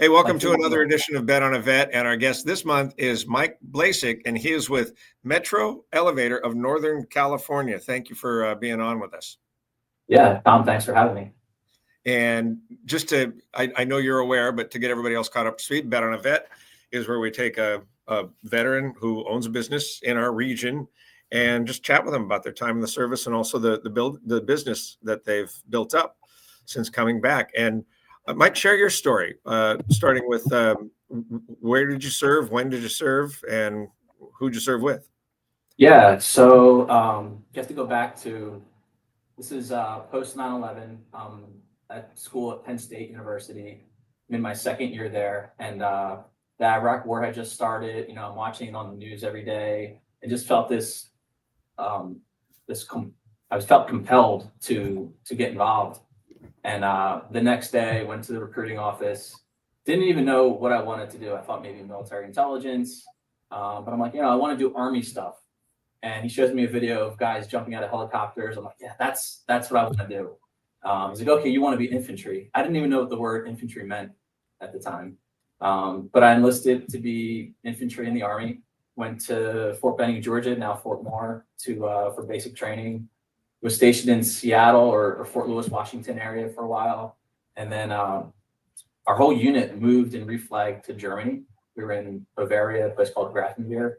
Hey, welcome to another edition of Bet on a Vet. And our guest this month is Mike Blasczyck, and he is with Metro Elevator of Northern California. Thank you for being on with us. Yeah, Tom, thanks for having me. And just to, I know you're aware, but to get everybody else caught up to speed, Bet on a Vet is where we take a veteran who owns a business in our region and just chat with them about their time in the service and also the business that they've built up since coming back. And Mike, share your story, starting with where did you serve, when did you serve, and who'd you serve with? Yeah, so you have to go back to, this is post 9/11 at school at Penn State University. I'm in my second year there, and the Iraq War had just started. I'm watching it on the news every day. I just felt I felt compelled to get involved. And the next day, I went to the recruiting office. Didn't even know what I wanted to do. I thought maybe military intelligence, but I'm like, I want to do Army stuff. And he shows me a video of guys jumping out of helicopters. I'm like, yeah, that's what I want to do. He's like, okay, you want to be infantry? I didn't even know what the word infantry meant at the time, but I enlisted to be infantry in the Army. Went to Fort Benning, Georgia, now Fort Moore, for basic training. Was stationed in Seattle or Fort Lewis, Washington area for a while. And then our whole unit moved and reflagged to Germany. We were in Bavaria, a place called Grafenwehr.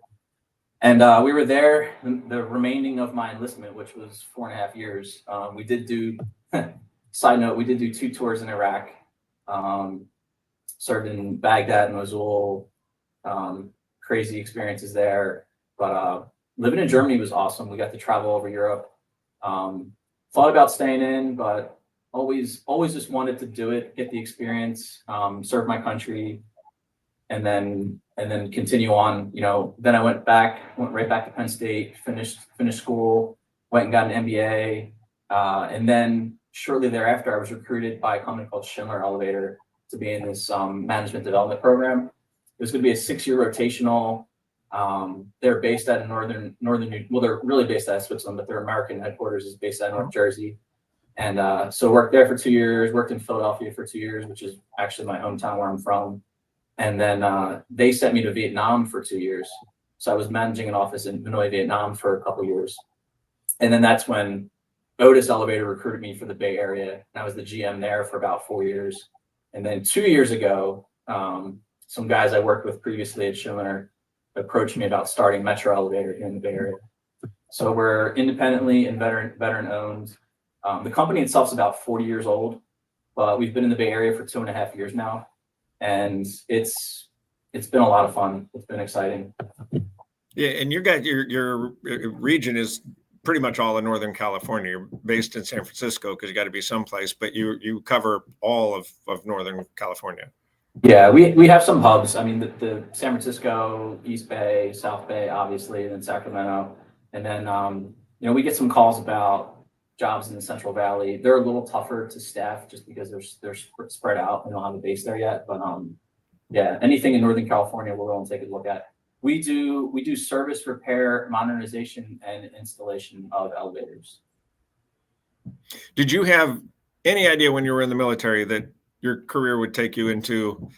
And we were there the remaining of my enlistment, which was 4.5 years. We did do, side note, we did do 2 tours in Iraq. Served in Baghdad, Mosul, crazy experiences there. But living in Germany was awesome. We got to travel over Europe. Thought about staying in, but always just wanted to do it, get the experience, serve my country, and then continue on. Then I went right back to Penn State, finished school, went and got an MBA, and then shortly thereafter, I was recruited by a company called Schindler Elevator to be in this management development program. It was going to be a 6-year rotational. They're based out of northern. Well, they're really based out of Switzerland, but their American headquarters is based out of North Jersey. And so worked there for 2 years. Worked in Philadelphia for 2 years, which is actually my hometown where I'm from. And then they sent me to Vietnam for 2 years. So I was managing an office in Hanoi, Vietnam for a couple of years. And then that's when Otis Elevator recruited me for the Bay Area. And I was the GM there for about 4 years. And then 2 years ago, some guys I worked with previously at Schindler approached me about starting Metro Elevator here in the Bay Area. So we're independently and veteran owned. The company itself is about 40 years old, but we've been in the Bay Area for 2.5 years now. And it's been a lot of fun. It's been exciting. Yeah, and your region is pretty much all in Northern California. You're based in San Francisco because you got to be someplace, but you cover all of Northern California. Yeah, we have some hubs. I mean, the San Francisco, East Bay, South Bay, obviously, and then Sacramento. And then, we get some calls about jobs in the Central Valley. They're a little tougher to staff just because they're spread out. We don't have a base there yet. But yeah, anything in Northern California, we're willing to take a look at. We do service, repair, modernization, and installation of elevators. Did you have any idea when you were in the military that your career would take you into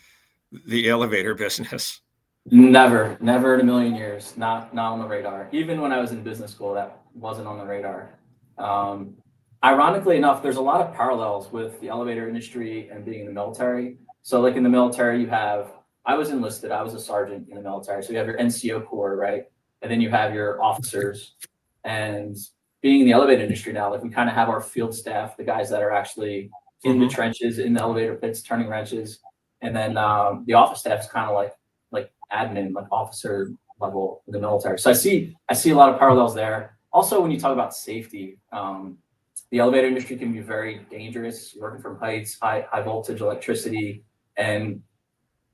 the elevator business? Never in a million years. Not on the radar. Even when I was in business school, that wasn't on the radar. Ironically enough, there's a lot of parallels with the elevator industry and being in the military. So like in the military, I was enlisted, I was a sergeant in the military. So you have your NCO Corps, right? And then you have your officers. And being in the elevator industry now, like we kind of have our field staff, the guys that are actually in the trenches, in the elevator pits, turning wrenches. And then the office staff is kind of like admin, like officer level in the military. So I see a lot of parallels there. Also, when you talk about safety, the elevator industry can be very dangerous. You're working from heights, high voltage electricity, and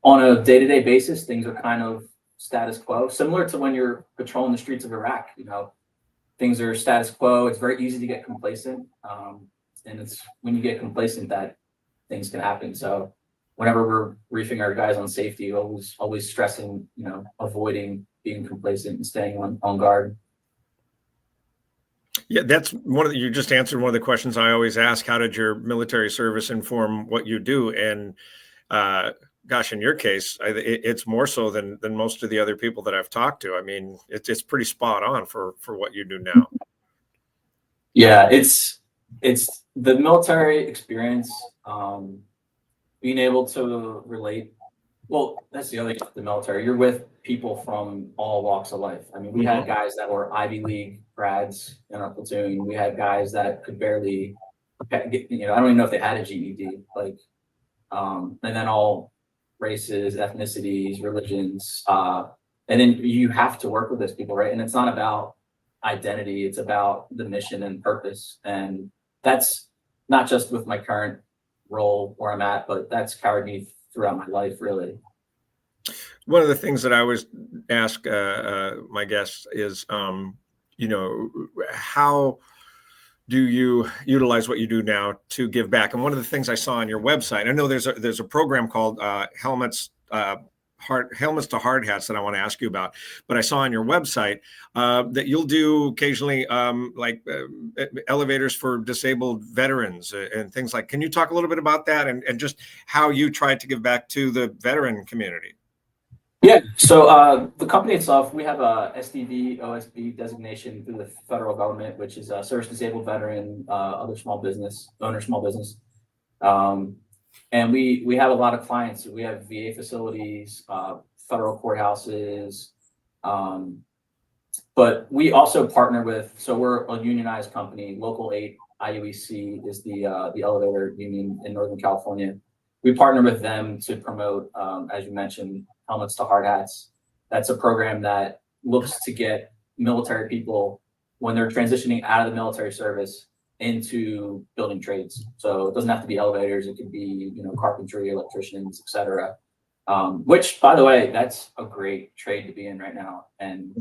on a day-to-day basis, things are kind of status quo, similar to when you're patrolling the streets of Iraq. Things are status quo. It's very easy to get complacent, and it's when you get complacent that things can happen. So whenever we're briefing our guys on safety, always stressing, avoiding being complacent and staying on guard. Yeah, that's you just answered one of the questions I always ask. How did your military service inform what you do? And gosh, in your case, it's more so than most of the other people that I've talked to. I mean, it's pretty spot on for what you do now. Yeah, it's the military experience, being able to relate. Well, that's the other thing with the military. You're with people from all walks of life. I mean, we had guys that were Ivy League grads in our platoon. We had guys that could barely get, I don't even know if they had a GED. Like, and then all races, ethnicities, religions, and then you have to work with those people, right? And it's not about identity; it's about the mission and purpose, and that's not just with my current role where I'm at, but that's carried me throughout my life, really. One of the things that I always ask my guests is, how do you utilize what you do now to give back? And one of the things I saw on your website, I know there's a program called Helmets to Hard Hats that I want to ask you about. But I saw on your website that you'll do occasionally elevators for disabled veterans and things like. Can you talk a little bit about that and just how you try to give back to the veteran community? Yeah. So the company itself, we have a SDV OSB designation through the federal government, which is a service disabled veteran, other small business owner, small business. And we have a lot of clients. We have VA facilities, federal courthouses, but we also partner with. So we're a unionized company. Local 8 IUEC is the elevator union in Northern California. We partner with them to promote, as you mentioned, Helmets to Hard Hats. That's a program that looks to get military people, when they're transitioning out of the military service, into building trades. So it doesn't have to be elevators. It could be, carpentry, electricians, etc. Which, by the way, that's a great trade to be in right now. And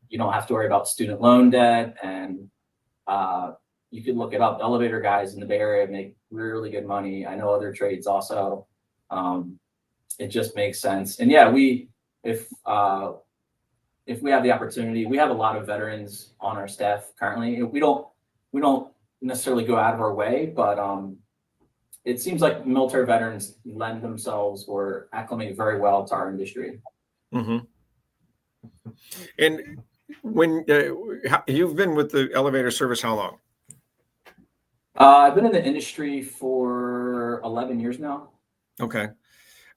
you don't have to worry about student loan debt. And you can look it up. Elevator guys in the Bay Area make really good money. I know other trades also. It just makes sense. And yeah, if we have the opportunity, we have a lot of veterans on our staff currently. We don't necessarily go out of our way, but it seems like military veterans lend themselves or acclimate very well to our industry. And when you've been with the elevator service, how long? I've been in the industry for 11 years now. Okay.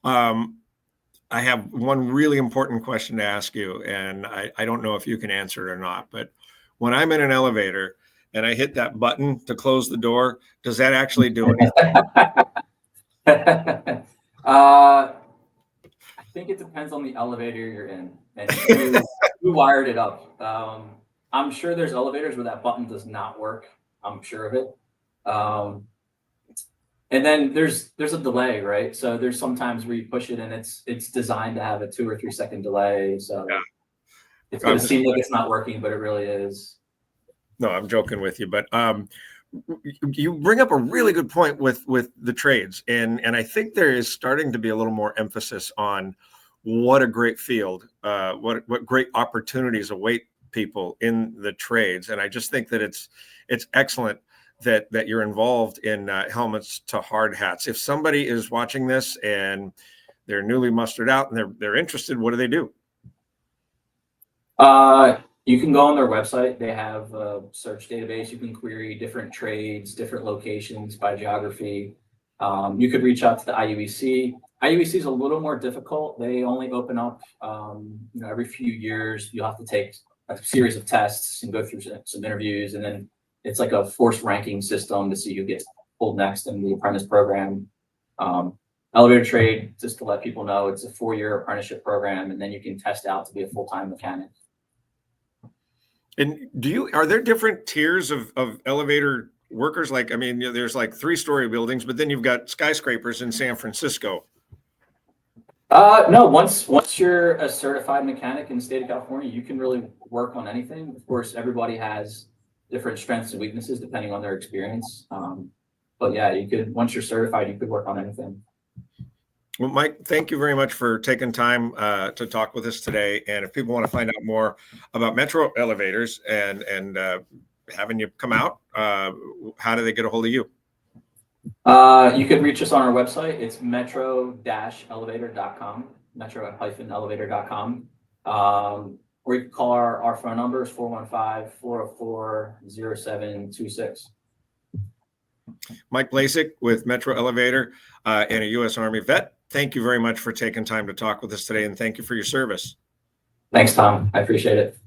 I have one really important question to ask you, and I don't know if you can answer it or not, but when I'm in an elevator and I hit that button to close the door, does that actually do anything? I think it depends on the elevator you're in and who wired it up. I'm sure there's elevators where that button does not work. I'm sure of it. And then there's a delay, right? So there's sometimes where you push it and it's designed to have a 2 or 3 second delay. So it's going to seem like it's not working, but it really is. No, I'm joking with you, but you bring up a really good point with the trades, and I think there is starting to be a little more emphasis on what a great field, what great opportunities await people in the trades, and I just think that it's excellent that you're involved in Helmets to Hard Hats. If somebody is watching this and they're newly mustered out and they're interested, what do they do? You can go on their website. They have a search database. You can query different trades, different locations by geography. You could reach out to the IUEC. IUEC is a little more difficult. They only open up every few years. You'll have to take a series of tests and go through some interviews, and then it's like a forced ranking system to see who gets pulled next in the apprentice program. Elevator trade, just to let people know, it's a 4-year apprenticeship program, and then you can test out to be a full-time mechanic. And are there different tiers of elevator workers? Like, I mean, there's like 3-story buildings, but then you've got skyscrapers in San Francisco. No, once you're a certified mechanic in the state of California, you can really work on anything. Of course, everybody has different strengths and weaknesses depending on their experience. But yeah, once you're certified, you could work on anything. Well, Mike, thank you very much for taking time to talk with us today. And if people want to find out more about Metro Elevators and having you come out, how do they get a hold of you? You could reach us on our website. It's metro-elevator.com, metro-elevator.com. Or you can call our phone numbers, 415-404-0726. Mike Blasczyck with Metro Elevator and a U.S. Army vet. Thank you very much for taking time to talk with us today, and thank you for your service. Thanks, Tom. I appreciate it.